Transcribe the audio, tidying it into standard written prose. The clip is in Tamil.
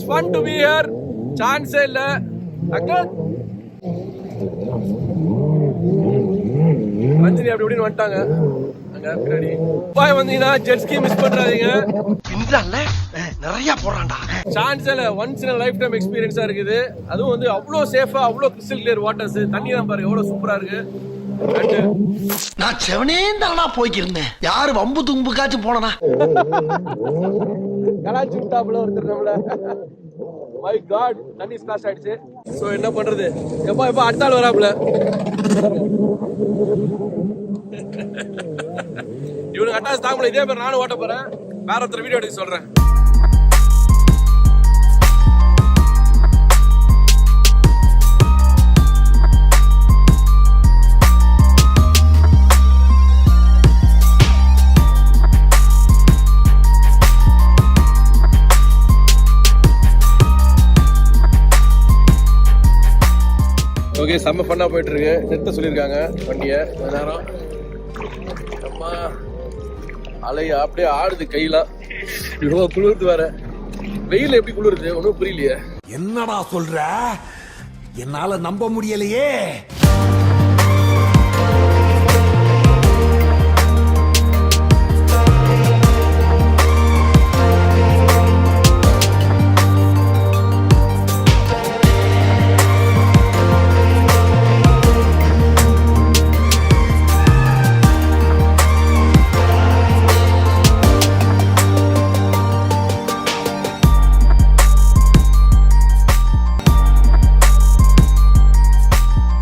fun to be here. Chance இல்ல. அக்கல் ரஞ்சினி அப்படி இப்படின்னு வந்துட்டாங்க. அங்க பின்னாடி பாய் வந்தீங்கன்னா ஜெட் ஸ்கீ மிஸ் பண்றாதீங்க. பின்றால நிறைய போறான்டா. சான்ஸ் இல்ல, once in a life time எக்ஸ்பீரியன்ஸா இருக்குது. அதுவும் வந்து அவ்வளவு சேஃபா, அவ்வளவு கிறிஸ்டல் கிளியர் வாட்டர்ஸ். தண்ணி தான் பாருங்க எவ்வளவு சூப்பரா இருக்கு. நான் செவனேந்தானா போய்க்கிருந்தேன். யாரு வம்பு தும்புக்காச்சும் போனா கலாச்சி விட்டாப்புல ஒருத்தர் நம்மள. மை காட், தண்ணி ஸ்பிளாஷ் ஆயிடுச்சு. சோ என்ன பண்றது? எப்பா எப்பா அடுத்த ஆள் வராப்புல. இவனுக்கு அட்டாஸ் தாங்கல. இதே மாதிரி நானும் ஓட்ட போறேன். வேற ஒருத்தர் வீடியோ எடுக்க சொல்றேன். ஓகே, செம்ம ஃபன்னா போயிட்டு இருக்கு. நிறுத்த சொல்லியிருக்காங்க வண்டியை கொஞ்ச நேரம். அம்மா அலைய அப்படியே ஆடுது கையெல்லாம். இவ்வளோ குளிர்ந்து வர. வெயில் எப்படி குளிருது ஒன்றும் புரியலையே. என்னடா சொல்ற? என்னால நம்ப முடியலையே.